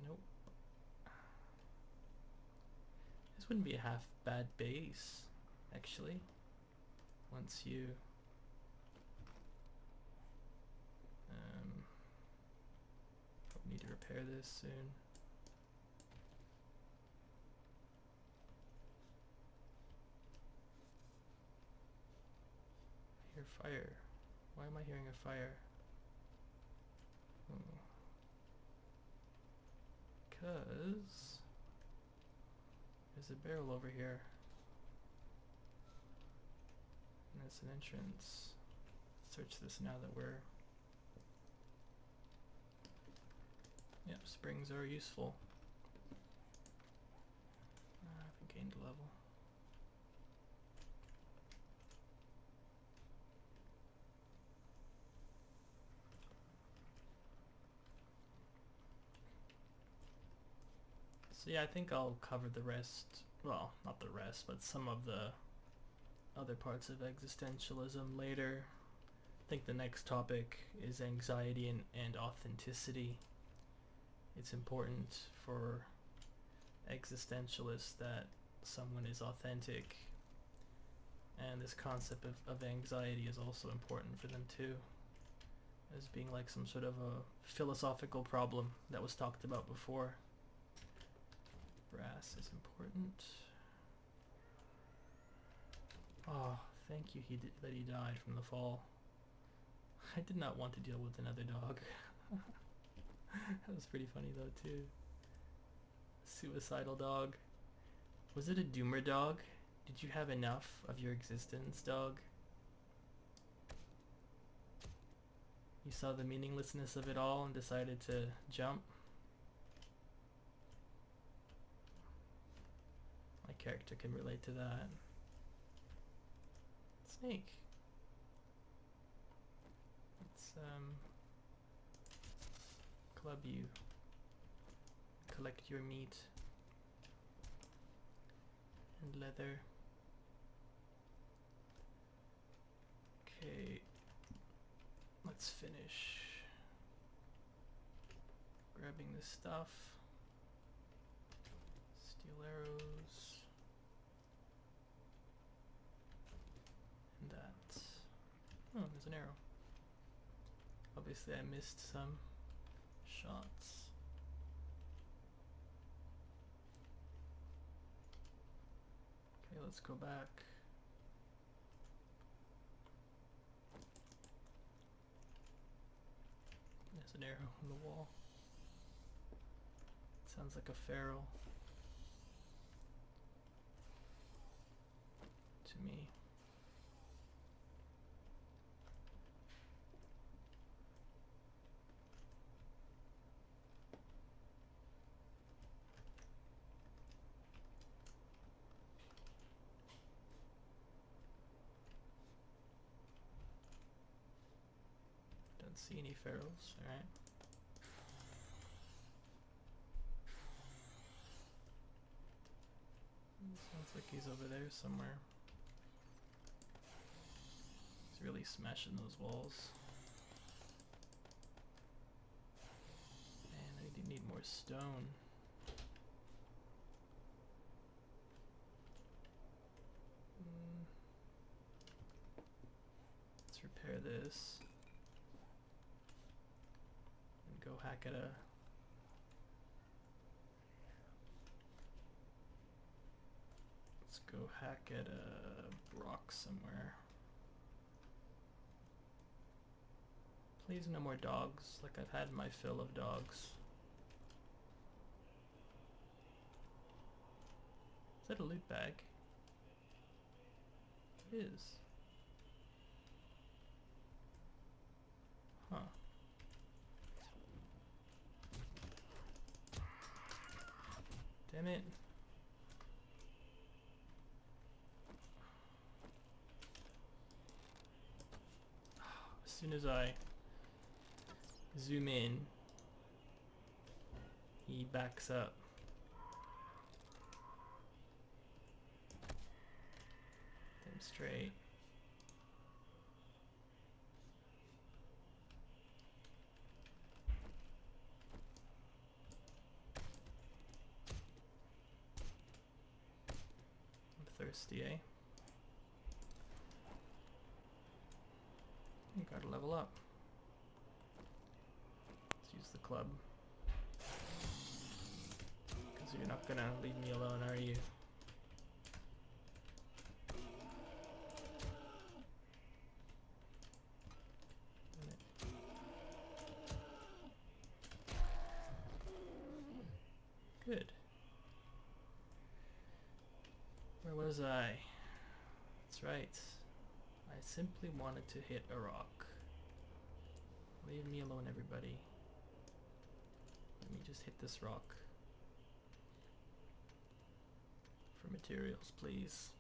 [SPEAKER 1] Nope. This This wouldn't be a half bad base, actually, once you probably need to repair this soon. I hear fire. Why am I hearing a fire? Because there's a barrel over here. And that's an entrance. Search this now that we're... Yep, springs are useful. I haven't gained a level. So yeah, I think I'll cover the rest, well, not the rest, but some of the other parts of existentialism later. I think the next topic is anxiety and authenticity. It's important for existentialists that someone is authentic, and this concept of anxiety is also important for them too, as being like some sort of a philosophical problem that was talked about before. Brass is important. Oh, thank you that he died from the fall. I did not want to deal with another dog. That was pretty funny though too. Suicidal dog. Was it a doomer dog? Did you have enough of your existence, dog? You saw the meaninglessness of it all and decided to jump? My character can relate to that. Snake. Let's club you. Collect your meat and leather. Okay, let's finish grabbing this stuff. Steel arrows. And that. Oh, there's an arrow. Obviously I missed some shots. Okay, let's go back. There's an arrow on the wall. Sounds like a feral to me. Don't see any ferals, alright. Sounds like he's over there somewhere. He's really smashing those walls. Man, I do need more stone. Let's repair this. And go hack at a... Let's go hack at a rock somewhere. Please no more dogs, like I've had my fill of dogs. Is that a loot bag? It is. Huh. Damn it. As soon as I zoom in, he backs up. Damn straight. thirsty, eh? You gotta level up. Let's use the club. Because you're not gonna leave me alone, are you? Good. Where was I? That's right. I simply wanted to hit a rock. Leave me alone, everybody. Let me just hit this rock. For materials, please.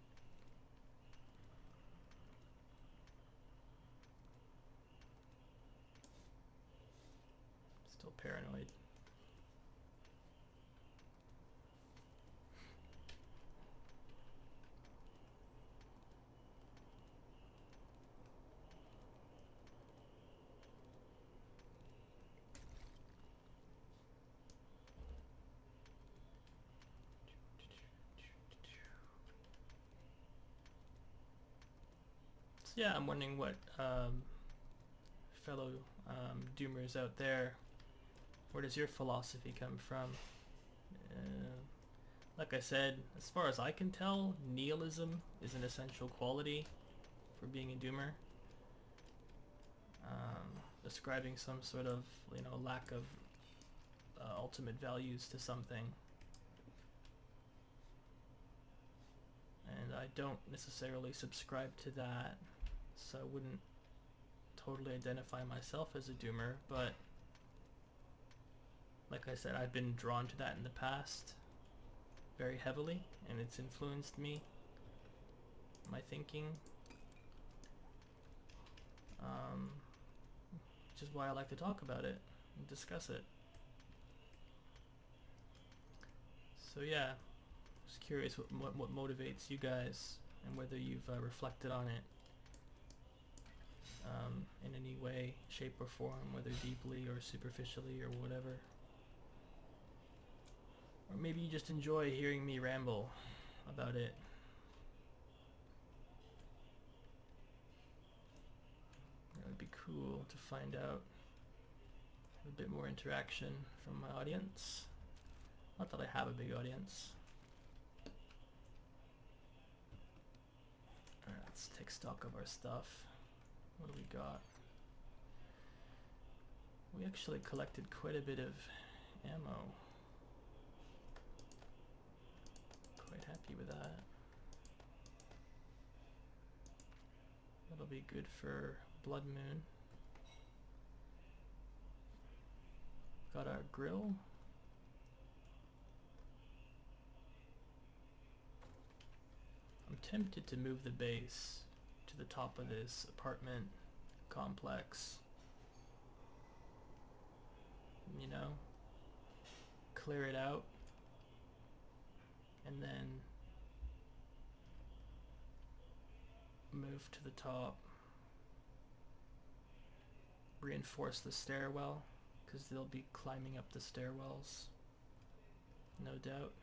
[SPEAKER 1] Still paranoid. Yeah, I'm wondering what fellow doomers out there, where does your philosophy come from? Like I said, as far as I can tell, nihilism is an essential quality for being a doomer. Describing some sort of, lack of ultimate values to something. And I don't necessarily subscribe to that, so I wouldn't totally identify myself as a doomer, but like I said, I've been drawn to that in the past very heavily, and it's influenced me, my thinking, which is why I like to talk about it and discuss it. So yeah, just curious what motivates you guys, and whether you've reflected on it in any way, shape or form, whether deeply or superficially or whatever. Or maybe you just enjoy hearing me ramble about it. That would be cool to find out. A bit more interaction from my audience. Not that I have a big audience. Alright, let's take stock of our stuff. What do we got? We actually collected quite a bit of ammo. Quite happy with that. That'll be good for Blood Moon. Got our grill. I'm tempted to move the base to the top of this apartment complex. You know, clear it out, and then move to the top. Reinforce the stairwell, because they'll be climbing up the stairwells, no doubt.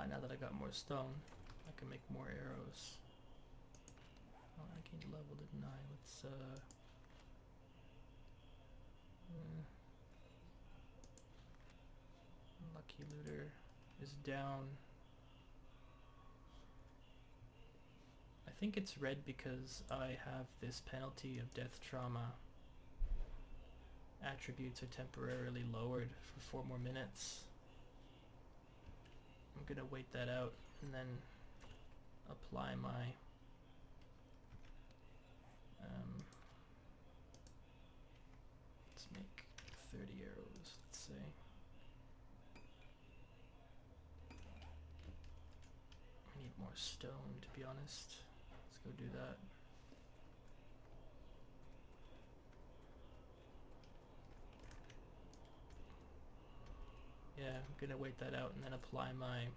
[SPEAKER 1] Now that I got more stone, I can make more arrows. Oh, I gained a level, didn't I? Let's Lucky Looter is down. I think it's red because I have this penalty of death trauma. Attributes are temporarily lowered for 4 more minutes. I'm gonna wait that out and then apply my let's make 30 arrows, let's say. I need more stone, to be honest. Let's go do that. Yeah, I'm gonna wait that out and then apply my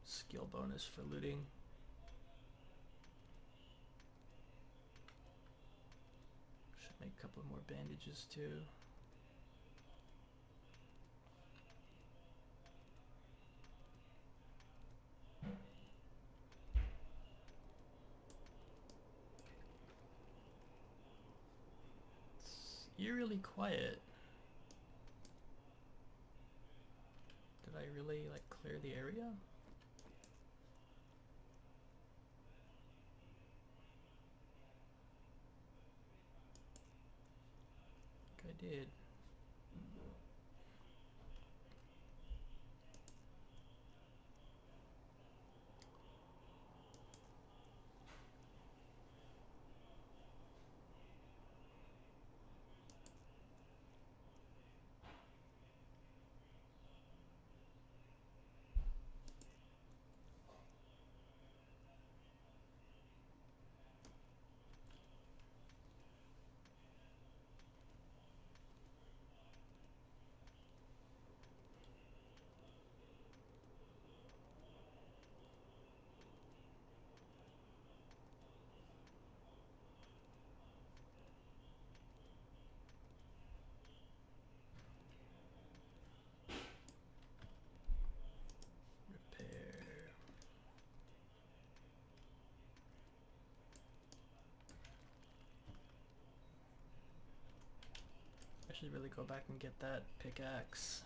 [SPEAKER 1] skill bonus for looting. Make a couple more bandages too. It's eerily quiet. Did I really like clear the area? I think I did. I should really go back and get that pickaxe.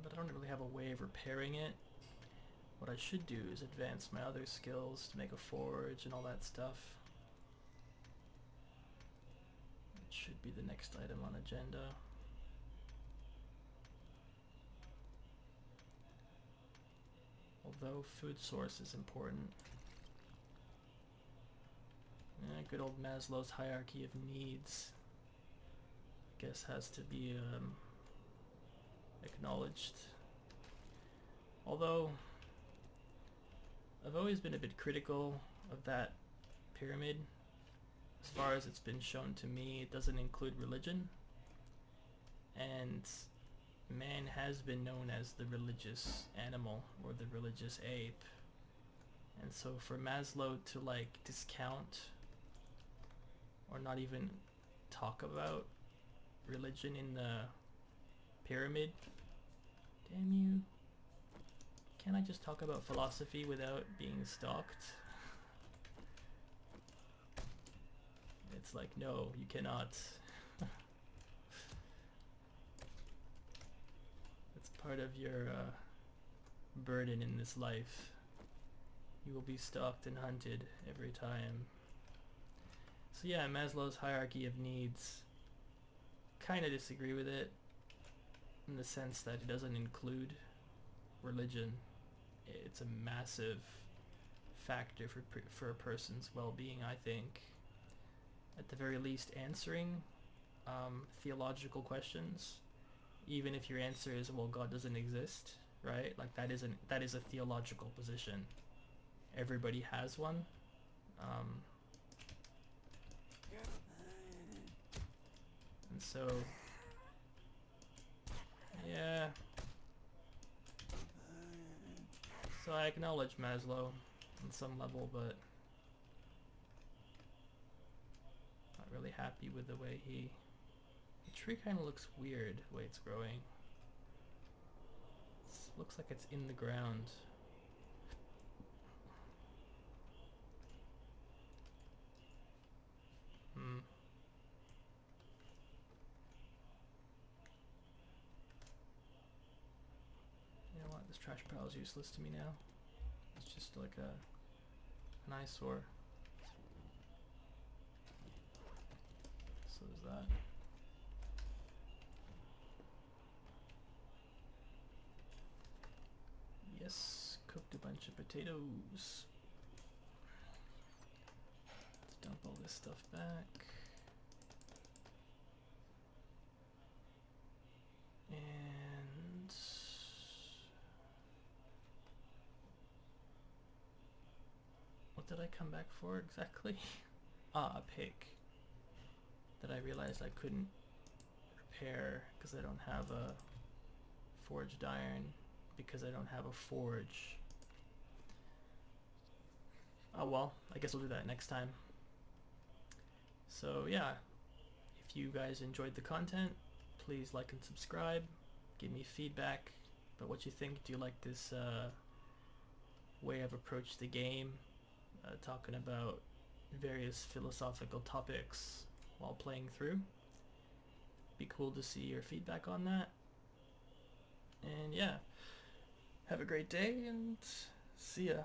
[SPEAKER 1] But I don't really have a way of repairing it. What I should do is advance my other skills to make a forge and all that stuff. It should be the next item on agenda. Although food source is important. Good old Maslow's hierarchy of needs, I guess, has to be acknowledged. Although I've always been a bit critical of that pyramid. As far as it's been shown to me, it doesn't include religion, and man has been known as the religious animal or the religious ape. And so for Maslow to like discount or not even talk about religion in the pyramid, damn you. Can't I just talk about philosophy without being stalked? It's like, no, you cannot. It's part of your burden in this life. You will be stalked and hunted every time. So yeah, Maslow's hierarchy of needs, kind of disagree with it in the sense that it doesn't include religion. It's a massive factor for a person's well-being, I think. At the very least, answering theological questions, even if your answer is, well, God doesn't exist, right? Like that is a theological position. Everybody has one. And so, yeah. So I acknowledge Maslow on some level, but not really happy with the way the tree kind of looks weird the way it's growing. It looks like it's in the ground. You know what? This trash pile is useless to me now. It's just like an eyesore. So is that. Yes, cooked a bunch of potatoes. Let's dump all this stuff back. And what did I come back for exactly? A pick that I realized I couldn't repair because I don't have a forged iron, because I don't have a forge. Oh well, I guess I'll do that next time. So yeah, if you guys enjoyed the content, please like and subscribe. Give me feedback about what you think. Do you like this way I've approached the game, talking about various philosophical topics while playing through? Be cool to see your feedback on that. And yeah, have a great day and see ya.